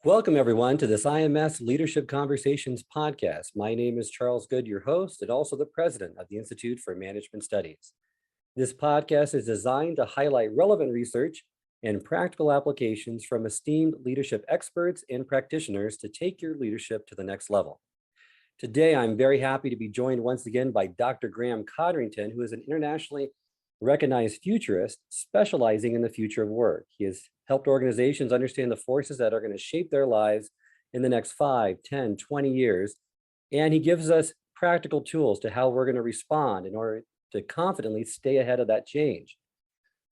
Welcome, everyone, to this IMS Leadership Conversations podcast. My name is Charles Good, your host, and also the president of the Institute for Management Studies. This podcast is designed to highlight relevant research and practical applications from esteemed leadership experts and practitioners to take your leadership to the next level. Today, I'm very happy to be joined once again by Dr. Graeme Codrington, who is an internationally recognized futurist specializing in the future of work. He has helped organizations understand the forces that are going to shape their lives in the next 5, 10, 20 years. And he gives us practical tools to how we're going to respond in order to confidently stay ahead of that change.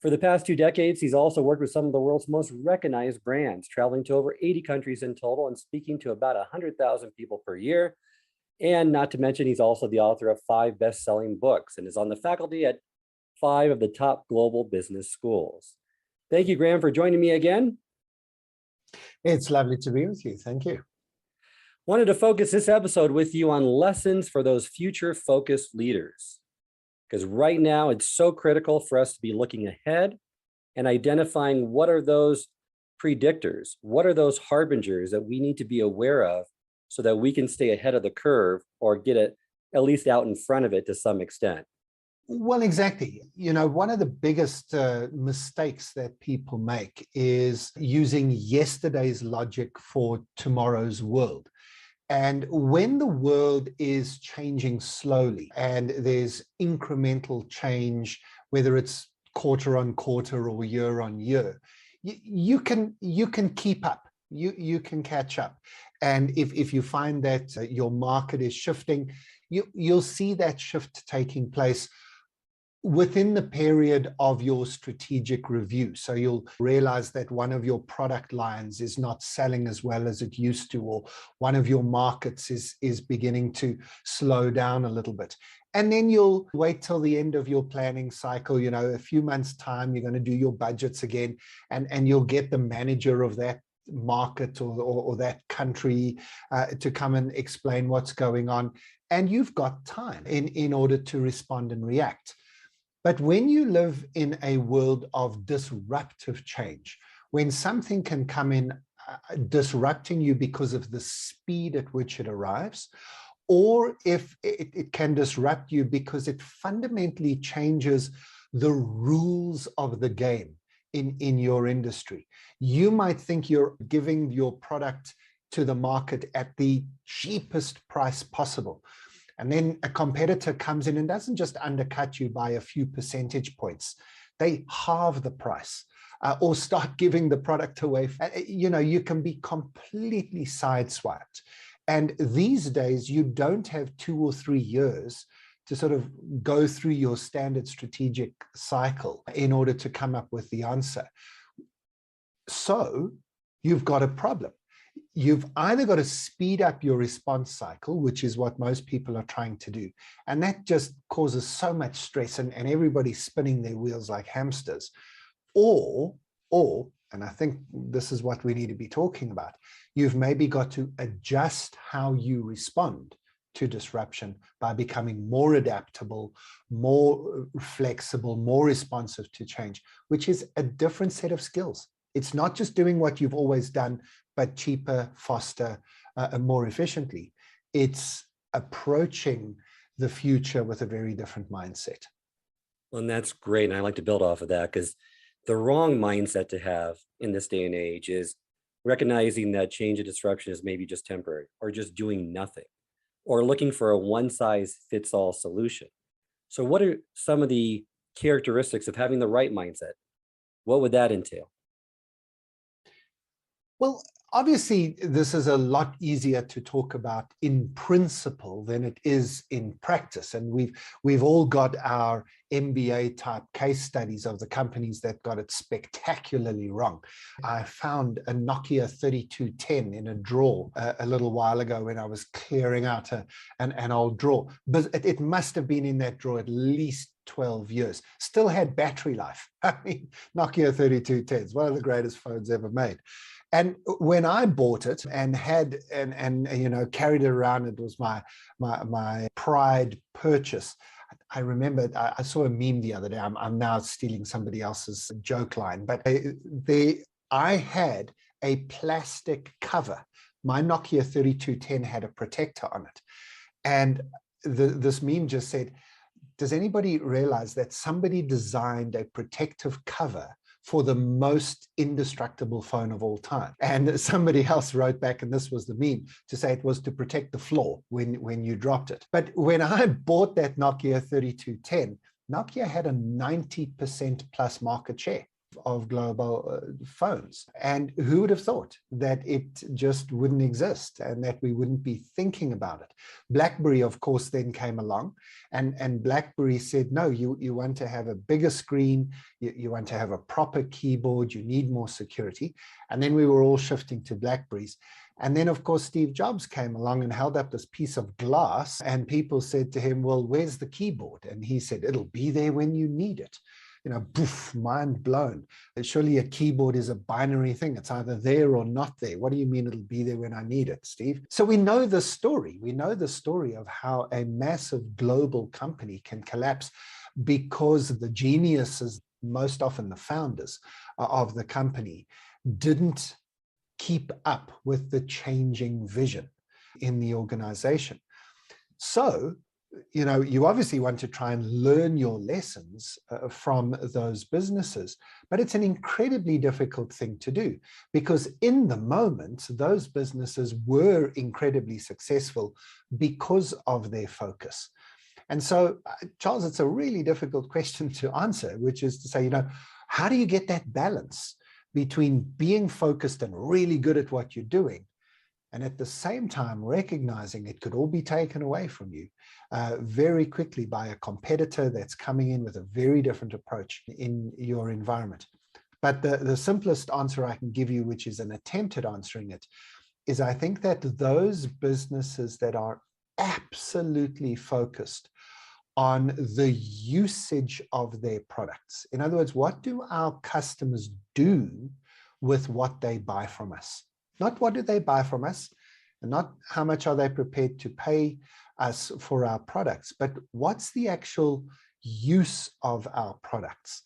For the past 2 decades, he's also worked with some of the world's most recognized brands, traveling to over 80 countries in total and speaking to about 100,000 people per year. And not to mention, he's also the author of 5 best-selling books and is on the faculty at 5 of the top global business schools. Thank you, Graeme, for joining me again. It's lovely to be with you. Thank you. Wanted to focus this episode with you on lessons for those future-focused leaders, because right now it's so critical for us to be looking ahead and identifying what are those predictors, what are those harbingers that we need to be aware of so that we can stay ahead of the curve or get it at least out in front of it to some extent. Well, exactly. You know, one of the biggest mistakes that people make is using yesterday's logic for tomorrow's world. And when the world is changing slowly and there's incremental change, whether it's quarter on quarter or year on year, you can keep up. You can catch up. And if you find that your market is shifting, you'll see that shift taking place within the period of your strategic review. So you'll realize that one of your product lines is not selling as well as it used to, or one of your markets is beginning to slow down a little bit. And then you'll wait till the end of your planning cycle, you know, a few months' time, you're going to do your budgets again, and you'll get the manager of that market or that country to come and explain what's going on. And you've got time in order to respond and react. But when you live in a world of disruptive change, when something can come in disrupting you because of the speed at which it arrives, or if it can disrupt you because it fundamentally changes the rules of the game in your industry, you might think you're giving your product to the market at the cheapest price possible. And then a competitor comes in and doesn't just undercut you by a few percentage points. They halve the price or start giving the product away. You know, you can be completely sideswiped. And these days, you don't have 2 or 3 years to sort of go through your standard strategic cycle in order to come up with the answer. So you've got a problem. You've either got to speed up your response cycle, which is what most people are trying to do. And that just causes so much stress and everybody's spinning their wheels like hamsters. Or, and I think this is what we need to be talking about, you've maybe got to adjust how you respond to disruption by becoming more adaptable, more flexible, more responsive to change, which is a different set of skills. It's not just doing what you've always done, but cheaper, faster, and more efficiently. It's approaching the future with a very different mindset. Well, and that's great. And I like to build off of that, because the wrong mindset to have in this day and age is recognizing that change and disruption is maybe just temporary, or just doing nothing, or looking for a one-size-fits-all solution. So what are some of the characteristics of having the right mindset? What would that entail? Well, obviously, this is a lot easier to talk about in principle than it is in practice. And we've all got our MBA type case studies of the companies that got it spectacularly wrong. I found a Nokia 3210 in a drawer a little while ago when I was clearing out an old drawer. But it must have been in that drawer at least 12 years. Still had battery life. I mean, Nokia 3210s, one of the greatest phones ever made. And when I bought it and had and you know carried it around, it was my pride purchase. I remember I saw a meme the other day. I'm now stealing somebody else's joke line, but I had a plastic cover. My Nokia 3210 had a protector on it. And this meme just said, does anybody realize that somebody designed a protective cover for the most indestructible phone of all time? And somebody else wrote back, and this was the meme, to say it was to protect the floor when you dropped it. But when I bought that Nokia 3210, Nokia had a 90% plus market share of global phones. And who would have thought that it just wouldn't exist and that we wouldn't be thinking about it? BlackBerry, of course, then came along, and BlackBerry said, no, you want to have a bigger screen, you want to have a proper keyboard, you need more security. And then we were all shifting to BlackBerries. And then, of course, Steve Jobs came along and held up this piece of glass, and people said to him, well, where's the keyboard? And he said, it'll be there when you need it. Poof, mind blown. Surely a keyboard is a binary thing. It's either there or not there. What do you mean it'll be there when I need it, Steve? So we know the story. We know the story of how a massive global company can collapse because the geniuses, most often the founders of the company, didn't keep up with the changing vision in the organization. So, you obviously want to try and learn your lessons from those businesses, but it's an incredibly difficult thing to do because in the moment, those businesses were incredibly successful because of their focus. And so, Charles, it's a really difficult question to answer, which is to say, how do you get that balance between being focused and really good at what you're doing, and at the same time recognizing it could all be taken away from you very quickly by a competitor that's coming in with a very different approach in your environment? But the simplest answer I can give you, which is an attempt at answering it, is I think that those businesses that are absolutely focused on the usage of their products. In other words, what do our customers do with what they buy from us? Not what do they buy from us, and not how much are they prepared to pay us for our products, but what's the actual use of our products?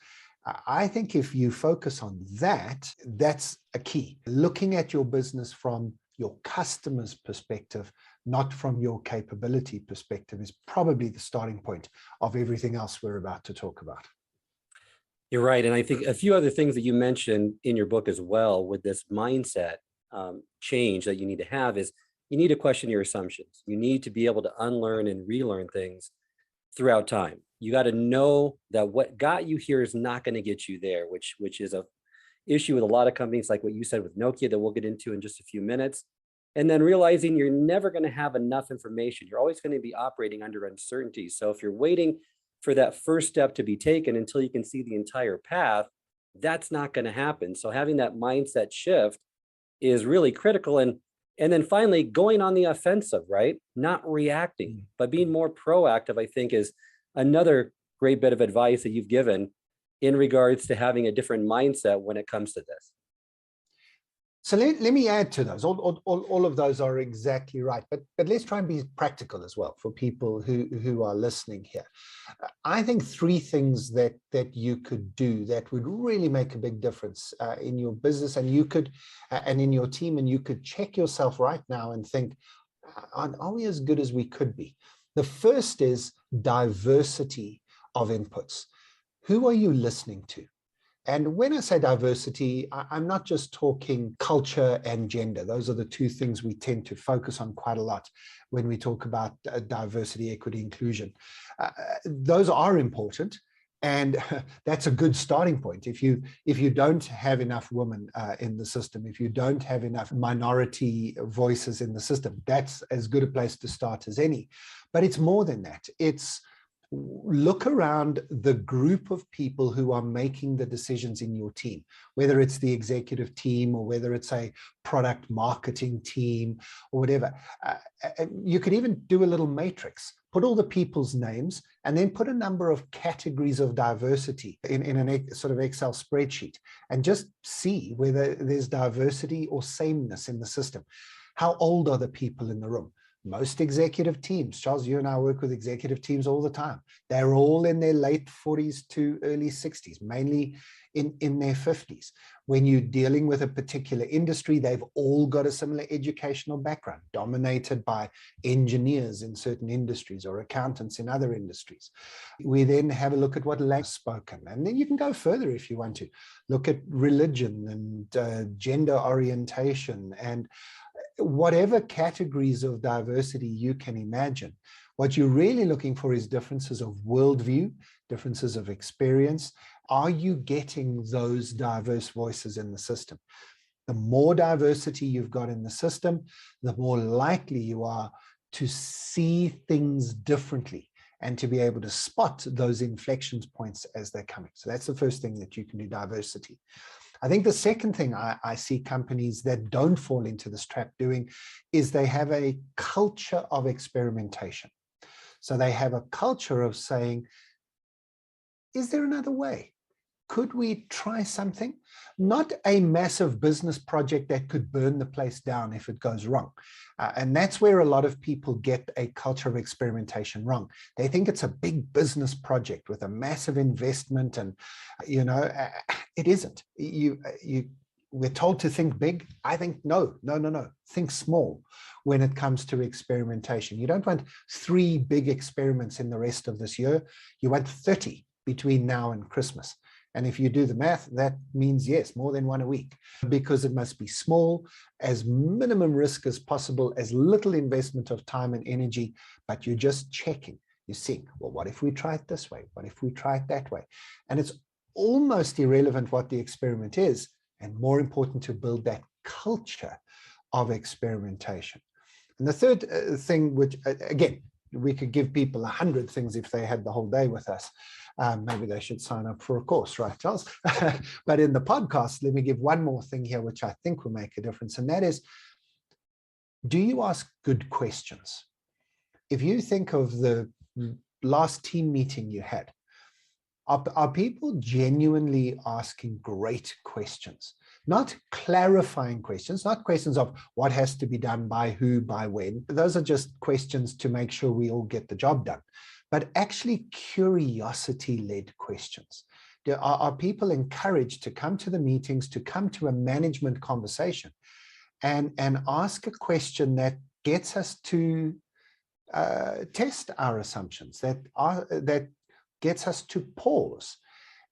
I think if you focus on that, that's a key. Looking at your business from your customer's perspective, not from your capability perspective, is probably the starting point of everything else we're about to talk about. You're right. And I think a few other things that you mentioned in your book as well with this mindset change that you need to have is you need to question your assumptions. You need to be able to unlearn and relearn things throughout time. You got to know that what got you here is not going to get you there, which is a issue with a lot of companies, like what you said with Nokia that we'll get into in just a few minutes. And then realizing you're never going to have enough information. You're always going to be operating under uncertainty. So if you're waiting for that first step to be taken until you can see the entire path, that's not going to happen. So having that mindset shift is really critical. And then finally, going on the offensive, right? Not reacting, but being more proactive, I think, is another great bit of advice that you've given in regards to having a different mindset when it comes to this. So let me add to those. All of those are exactly right, but let's try and be practical as well for people who are listening here. I think three things that you could do that would really make a big difference in your business, and you could, and in your team, and you could check yourself right now and think, are we as good as we could be? The first is diversity of inputs. Who are you listening to? And when I say diversity, I'm not just talking culture and gender. Those are the two things we tend to focus on quite a lot when we talk about diversity, equity, inclusion. Those are important, and that's a good starting point. If you don't have enough women in the system, if you don't have enough minority voices in the system, that's as good a place to start as any. But it's more than that. It's look around the group of people who are making the decisions in your team, whether it's the executive team or whether it's a product marketing team or whatever. You could even do a little matrix, put all the people's names, and then put a number of categories of diversity in a sort of Excel spreadsheet, and just see whether there's diversity or sameness in the system. How old are the people in the room? Most executive teams, Charles, you and I work with executive teams all the time. They're all in their late 40s to early 60s, mainly in their 50s. When you're dealing with a particular industry, they've all got a similar educational background, dominated by engineers in certain industries or accountants in other industries. We then have a look at what language is spoken, and then you can go further if you want to. Look at religion and gender orientation and whatever categories of diversity you can imagine. What you're really looking for is differences of worldview, differences of experience. Are you getting those diverse voices in the system? The more diversity you've got in the system, the more likely you are to see things differently and to be able to spot those inflection points as they're coming. So that's the first thing that you can do, diversity. I think the second thing I see companies that don't fall into this trap doing is they have a culture of experimentation. So they have a culture of saying, is there another way? Could we try something? Not a massive business project that could burn the place down if it goes wrong. And that's where a lot of people get a culture of experimentation wrong. They think it's a big business project with a massive investment, and it isn't. We're told to think big. I think no. Think small when it comes to experimentation. You don't want 3 big experiments in the rest of this year. You want 30 between now and Christmas. And if you do the math, that means, yes, more than 1 a week, because it must be small, as minimum risk as possible, as little investment of time and energy, but you're just checking. You're seeing, well, what if we try it this way? What if we try it that way? And it's almost irrelevant what the experiment is, and more important to build that culture of experimentation. And the third thing, which again, we could give people 100 things if they had the whole day with us. Maybe they should sign up for a course, right, Charles? But in the podcast, let me give one more thing here, which I think will make a difference. And that is, do you ask good questions? If you think of the last team meeting you had, are people genuinely asking great questions? Not clarifying questions, not questions of what has to be done by who, by when. Those are just questions to make sure we all get the job done. But actually curiosity-led questions. Are people encouraged to come to the meetings, to come to a management conversation and ask a question that gets us to test our assumptions, that gets us to pause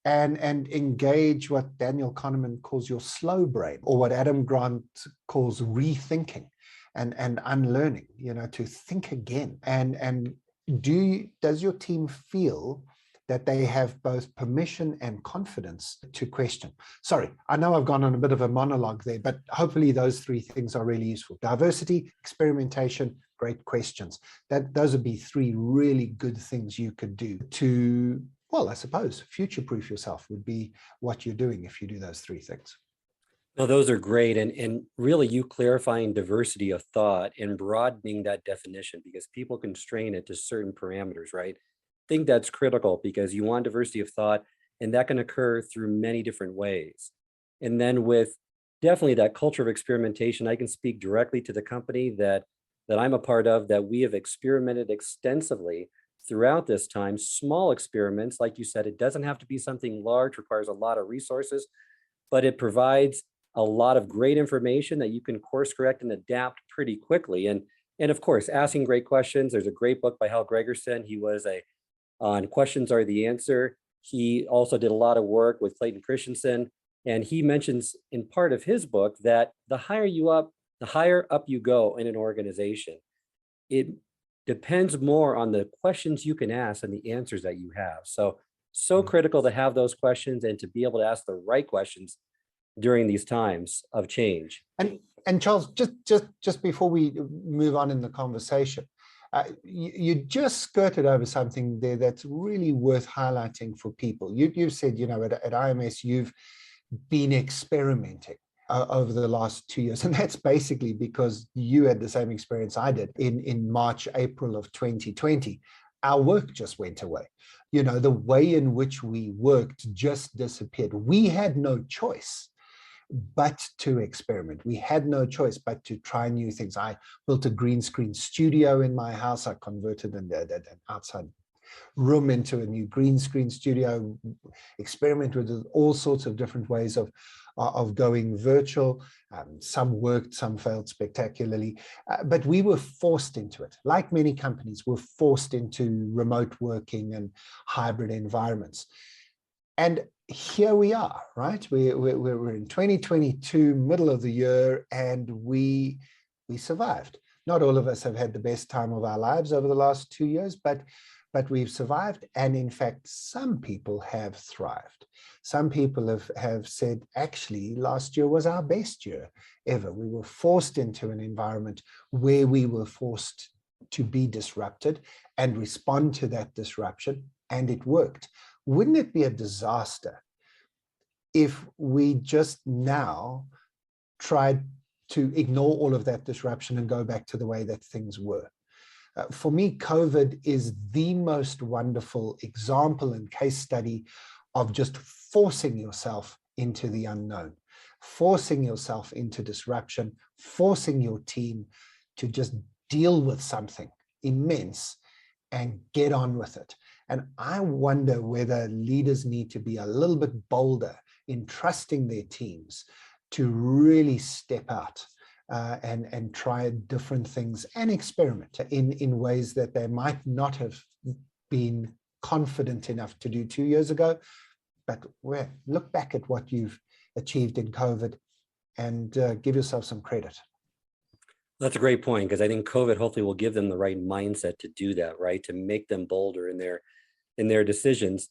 and engage what Daniel Kahneman calls your slow brain, or what Adam Grant calls rethinking and unlearning, to think again. And does your team feel that they have both permission and confidence to question? Sorry, I know I've gone on a bit of a monologue there, but hopefully those 3 things are really useful. Diversity, experimentation, great questions. Those would be 3 really good things you could do to, well, I suppose future-proof yourself would be what you're doing if you do those 3 things. No, those are great. And really you clarifying diversity of thought and broadening that definition, because people constrain it to certain parameters, right? I think that's critical, because you want diversity of thought, and that can occur through many different ways. And then with definitely that culture of experimentation, I can speak directly to the company that I'm a part of, that we have experimented extensively throughout this time. Small experiments, like you said, it doesn't have to be something large, requires a lot of resources, but it provides a lot of great information that you can course correct and adapt pretty quickly. And of course, asking great questions. There's a great book by Hal Gregerson. He was on Questions Are the Answer. He also did a lot of work with Clayton Christensen. And he mentions in part of his book that the higher up you go in an organization, it depends more on the questions you can ask and the answers that you have. So critical to have those questions and to be able to ask the right questions during these times of change. And Charles, just before we move on in the conversation, you just skirted over something there that's really worth highlighting for people. You've said, at IMS, you've been experimenting over the last 2 years. And that's basically because you had the same experience I did in March, April of 2020. Our work just went away. The way in which we worked just disappeared. We had no choice but to experiment. We had no choice but to try new things. I built a green screen studio in my house. I converted an outside room into a new green screen studio, experimented with all sorts of different ways of going virtual. Some worked, some failed spectacularly, but we were forced into it. Like many companies, we're forced into remote working and hybrid environments. And here we are, right? We're in 2022, middle of the year, and we survived. Not all of us have had the best time of our lives over the last 2 years, but we've survived. And in fact, some people have thrived. Some people have said, actually, last year was our best year ever. We were forced into an environment where we were forced to be disrupted and respond to that disruption, and it worked. Wouldn't it be a disaster if we just now tried to ignore all of that disruption and go back to the way that things were? For me, COVID is the most wonderful example and case study of just forcing yourself into the unknown, forcing yourself into disruption, forcing your team to just deal with something immense and get on with it. And I wonder whether leaders need to be a little bit bolder in trusting their teams to really step out and try different things and experiment in ways that they might not have been confident enough to do 2 years ago. But look back at what you've achieved in COVID and give yourself some credit. That's a great point, because I think COVID hopefully will give them the right mindset to do that, right? To make them bolder in their decisions.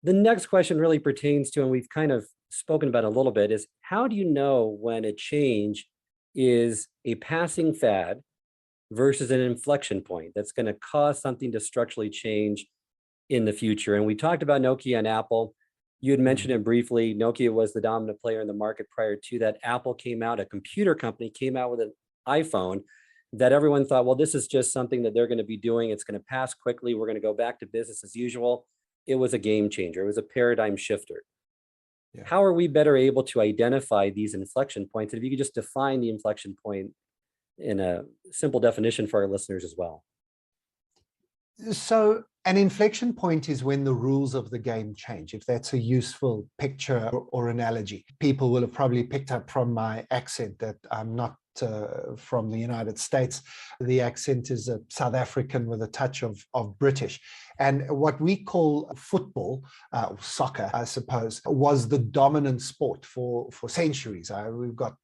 The next question really pertains to, and we've kind of spoken about a little bit, is how do you know when a change is a passing fad versus an inflection point that's going to cause something to structurally change in the future? And we talked about Nokia and Apple. You had mentioned it briefly. Nokia was the dominant player in the market prior to that. Apple came out, a computer company came out with an iPhone that everyone thought, well, this is just something that they're going to be doing. It's going to pass quickly. We're going to go back to business as usual. It was a game changer. It was a paradigm shifter. Yeah. How are we better able to identify these inflection points? And if you could just define the inflection point in a simple definition for our listeners as well. So an inflection point is when the rules of the game change, if that's a useful picture or analogy. People will have probably picked up from my accent that I'm not from the United States. The accent is a South African with a touch of British. And what we call football, soccer, I suppose, was the dominant sport for centuries. We've got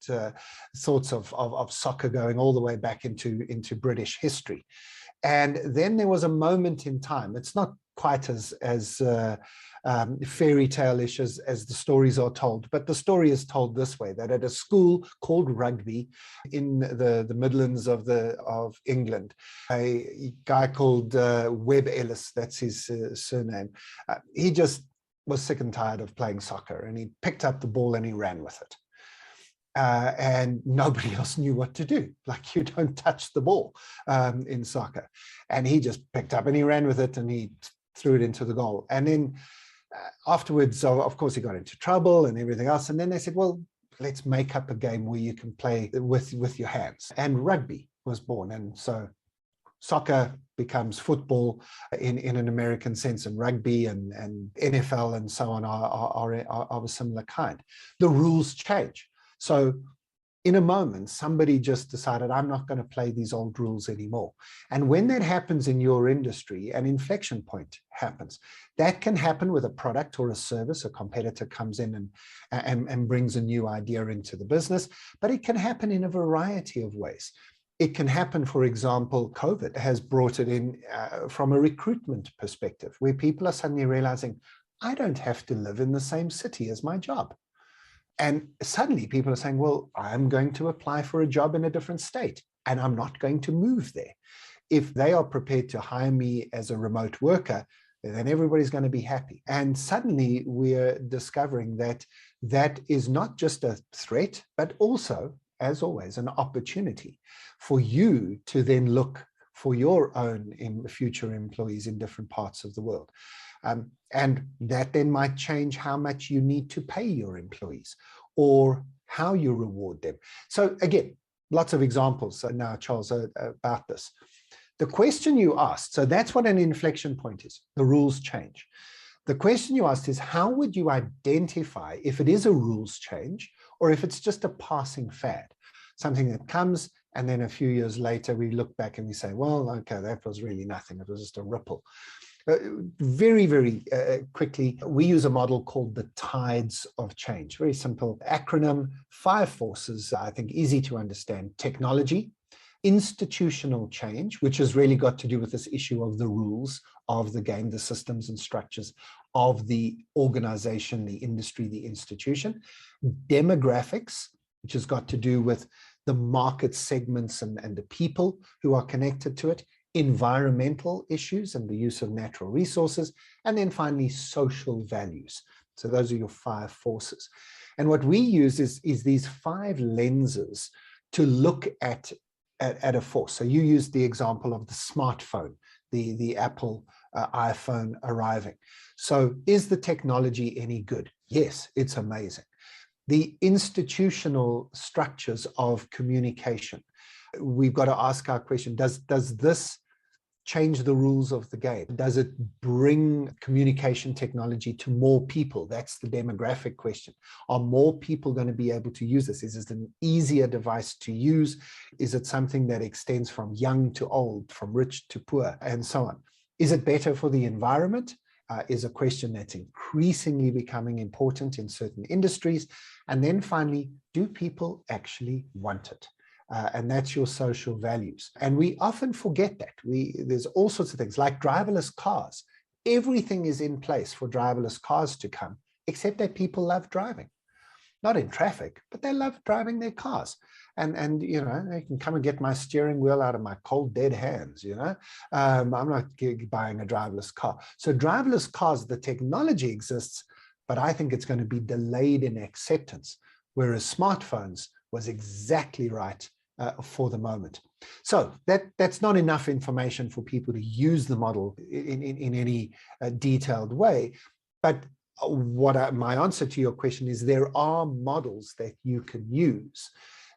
thoughts of soccer going all the way back into British history. And then there was a moment in time. It's not quite as fairy tale-ish as the stories are told, but the story is told this way: that at a school called Rugby in the Midlands of England, a guy called Webb Ellis, that's his surname, he just was sick and tired of playing soccer, and he picked up the ball and he ran with it. And nobody else knew what to do. Like, you don't touch the ball in soccer. And he just picked up and he ran with it and he threw it into the goal. And then afterwards, of course, he got into trouble and everything else. And then they said, well, let's make up a game where you can play with your hands. And rugby was born. And so soccer becomes football in an American sense, and rugby and NFL and so on are of a similar kind. The rules change. So in a moment, somebody just decided, I'm not going to play these old rules anymore. And when that happens in your industry, an inflection point happens. That can happen with a product or a service. A competitor comes in and brings a new idea into the business, but it can happen in a variety of ways. It can happen, for example, COVID has brought it in from a recruitment perspective, where people are suddenly realizing, I don't have to live in the same city as my job. And suddenly people are saying, well, I'm going to apply for a job in a different state and I'm not going to move there. If they are prepared to hire me as a remote worker, then everybody's going to be happy. And suddenly we're discovering that that is not just a threat, but also, as always, an opportunity for you to then look for your own future employees in different parts of the world. And that then might change how much you need to pay your employees, or how you reward them. So again, lots of examples now, Charles, about this. The question you asked, so that's what an inflection point is. The rules change. The question you asked is, how would you identify if it is a rules change or if it's just a passing fad, something that comes and then a few years later we look back and we say, well, okay, that was really nothing. It was just a ripple. Very, very quickly, we use a model called the tides of change. Very simple acronym, 5 forces, I think easy to understand. Technology, institutional change, which has really got to do with this issue of the rules of the game, the systems and structures of the organization, the industry, the institution. Demographics, which has got to do with the market segments and the people who are connected to it. Environmental issues and the use of natural resources, and then finally social values. So those are your 5 forces. And what we use is these 5 lenses to look at a force. So you used the example of the smartphone, the Apple iPhone arriving. So is the technology any good? Yes, it's amazing. The institutional structures of communication. We've got to ask our question, does this change the rules of the game? Does it bring communication technology to more people? That's the demographic question. Are more people going to be able to use this? Is it an easier device to use? Is it something that extends from young to old, from rich to poor, and so on? Is it better for the environment? Is a question that's increasingly becoming important in certain industries. And then finally, do people actually want it? And that's your social values. And we often forget that. There's all sorts of things like driverless cars. Everything is in place for driverless cars to come, except that people love driving. Not in traffic, but they love driving their cars. And you know, they can come and get my steering wheel out of my cold, dead hands, you know. I'm not buying a driverless car. So driverless cars, the technology exists, but I think it's going to be delayed in acceptance, whereas smartphones was exactly right for the moment. So that's not enough information for people to use the model in any detailed way. But my answer to your question is there are models that you can use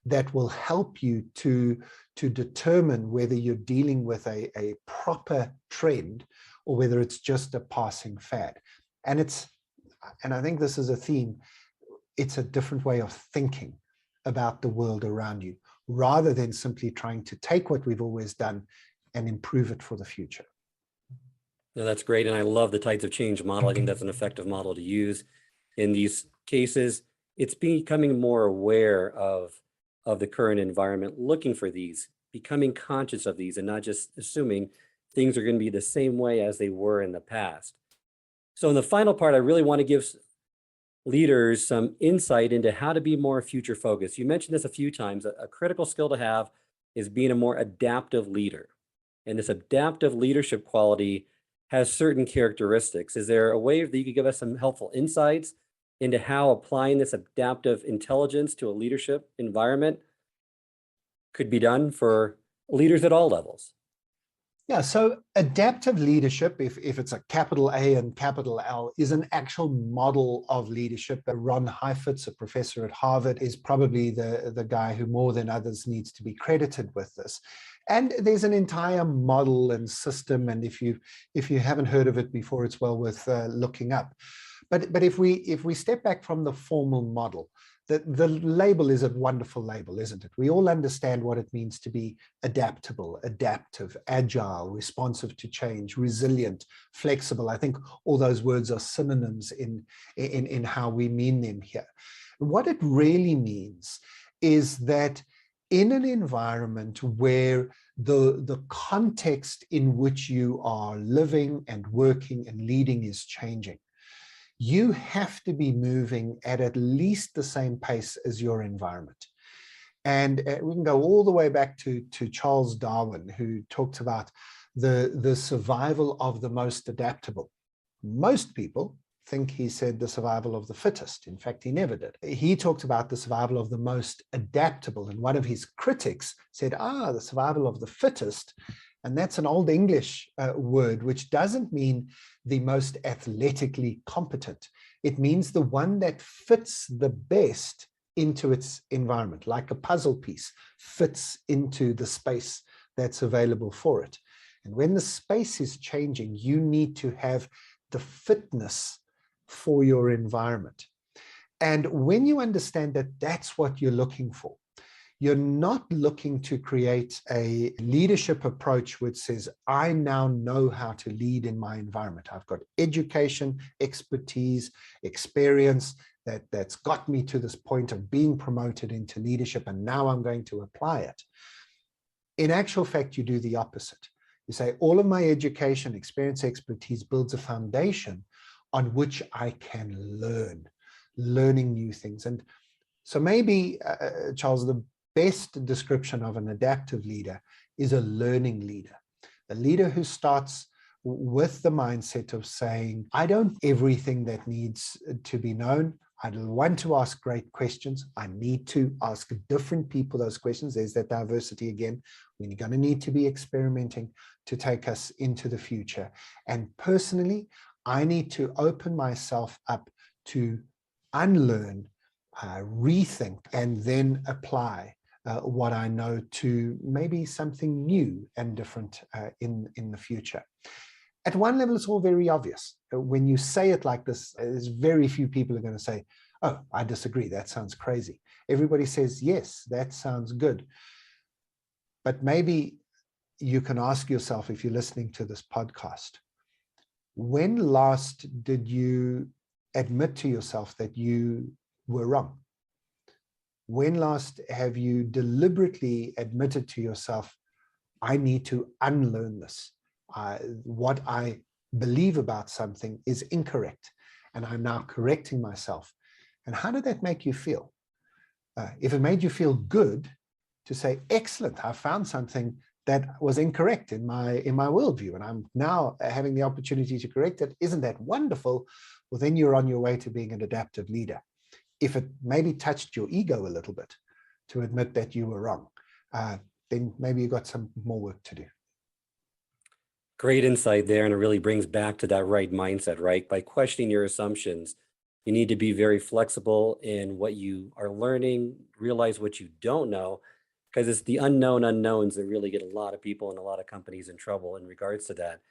that will help you to determine whether you're dealing with a proper trend or whether it's just a passing fad. And I think this is a theme, it's a different way of thinking about the world around you, rather than simply trying to take what we've always done and improve it for the future. No, that's great. And I love the tides of change model. I think that's an effective model to use in these cases. It's becoming more aware of the current environment, looking for these, becoming conscious of these, and not just assuming things are going to be the same way as they were in the past. So in the final part, I really want to give leaders some insight into how to be more future focused. You mentioned this a few times. A critical skill to have is being a more adaptive leader. And this adaptive leadership quality has certain characteristics. Is there a way that you could give us some helpful insights into how applying this adaptive intelligence to a leadership environment could be done for leaders at all levels? Yeah, so adaptive leadership, if it's a capital A and capital L, is an actual model of leadership. Ron Heifetz, a professor at Harvard, is probably the guy who more than others needs to be credited with this. And there's an entire model and system, and if you haven't heard of it before, it's well worth looking up. But if we step back from the formal model, the label is a wonderful label, isn't it? We all understand what it means to be adaptable, adaptive, agile, responsive to change, resilient, flexible. I think all those words are synonyms in how we mean them here. What it really means is that in an environment where the context in which you are living and working and leading is changing, you have to be moving at least the same pace as your environment. And we can go all the way back to Charles Darwin, who talked about the survival of the most adaptable. Most people think he said the survival of the fittest. In fact, he never did. He talked about the survival of the most adaptable. And one of his critics said, the survival of the fittest. And that's an old English word, which doesn't mean the most athletically competent. It means the one that fits the best into its environment, like a puzzle piece fits into the space that's available for it. And when the space is changing, you need to have the fitness for your environment. And when you understand that that's what you're looking for, you're not looking to create a leadership approach which says, I now know how to lead in my environment. I've got education, expertise, experience that's got me to this point of being promoted into leadership, and now I'm going to apply it. In actual fact, you do the opposite. You say, all of my education, experience, expertise builds a foundation on which I can learning new things. And so maybe, Charles, the best description of an adaptive leader is a learning leader, a leader who starts with the mindset of saying, I don't everything that needs to be known. I want to ask great questions. I need to ask different people those questions. There's that diversity again. We're going to need to be experimenting to take us into the future. And personally, I need to open myself up to unlearn, rethink, and then apply what I know to maybe something new and different in the future. At one level, it's all very obvious. When you say it like this, there's very few people are going to say, oh, I disagree. That sounds crazy. Everybody says, yes, that sounds good. But maybe you can ask yourself, if you're listening to this podcast, when last did you admit to yourself that you were wrong? When last have you deliberately admitted to yourself, I need to unlearn this? What I believe about something is incorrect, and I'm now correcting myself. And how did that make you feel? If it made you feel good to say, excellent, I found something that was incorrect in my worldview, and I'm now having the opportunity to correct it. Isn't that wonderful? Well, then you're on your way to being an adaptive leader. If it maybe touched your ego a little bit to admit that you were wrong, then maybe you got some more work to do. Great insight there. And it really brings back to that right mindset, right? By questioning your assumptions, you need to be very flexible in what you are learning, realize what you don't know, because it's the unknown unknowns that really get a lot of people and a lot of companies in trouble in regards to that.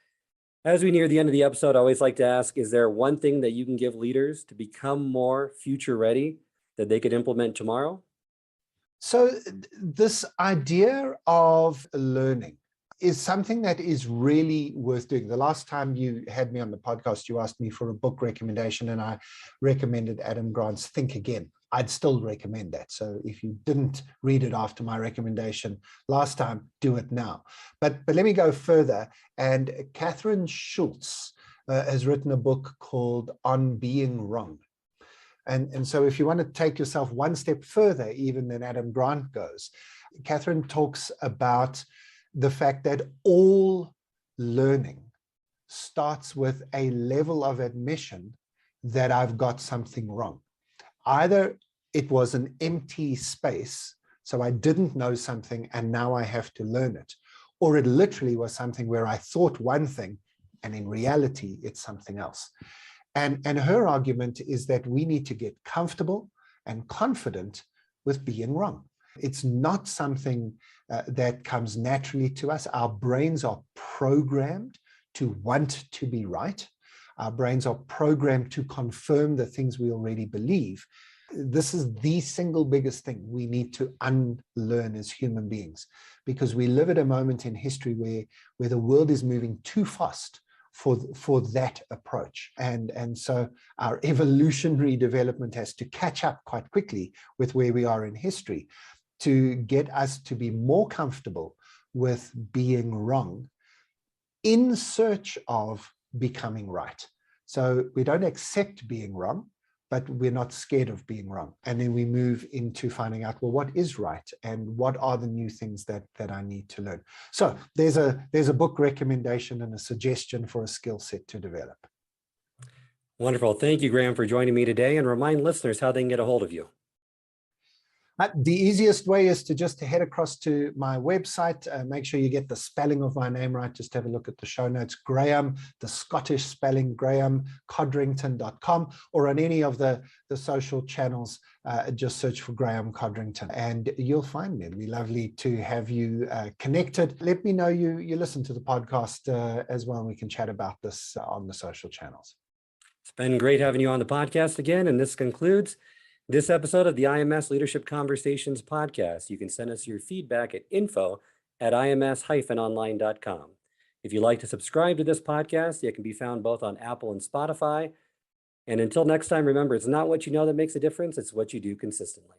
As we near the end of the episode, I always like to ask, is there one thing that you can give leaders to become more future ready that they could implement tomorrow? So this idea of learning is something that is really worth doing. The last time you had me on the podcast, you asked me for a book recommendation, and I recommended Adam Grant's Think Again. I'd still recommend that. So if you didn't read it after my recommendation last time, do it now. But let me go further. And Catherine Schultz has written a book called On Being Wrong. And so if you want to take yourself one step further, even than Adam Grant goes, Catherine talks about the fact that all learning starts with a level of admission that I've got something wrong. Either it was an empty space, so I didn't know something and now I have to learn it, or it literally was something where I thought one thing and in reality it's something else. And her argument is that we need to get comfortable and confident with being wrong. It's not something that comes naturally to us. Our brains are programmed to want to be right. Our brains are programmed to confirm the things we already believe. This is the single biggest thing we need to unlearn as human beings, because we live at a moment in history where the world is moving too fast for that approach. And so our evolutionary development has to catch up quite quickly with where we are in history to get us to be more comfortable with being wrong in search of becoming right. So we don't accept being wrong, but we're not scared of being wrong. And then we move into finding out, well, what is right and what are the new things that I need to learn. So there's a book recommendation and a suggestion for a skill set to develop. Wonderful. Thank you, Graeme, for joining me today, and remind listeners how they can get a hold of you. The easiest way is to just head across to my website. Make sure you get the spelling of my name right. Just have a look at the show notes. Graeme, the Scottish spelling, GraemeCodrington.com, or on any of the social channels, just search for Graeme Codrington and you'll find me. It'd be lovely to have you connected. Let me know you listen to the podcast as well, and we can chat about this on the social channels. It's been great having you on the podcast again, and this concludes this episode of the IMS Leadership Conversations podcast. You can send us your feedback at info@ims-online.com. If you'd like to subscribe to this podcast, it can be found both on Apple and Spotify. And until next time, remember, it's not what you know that makes a difference, it's what you do consistently.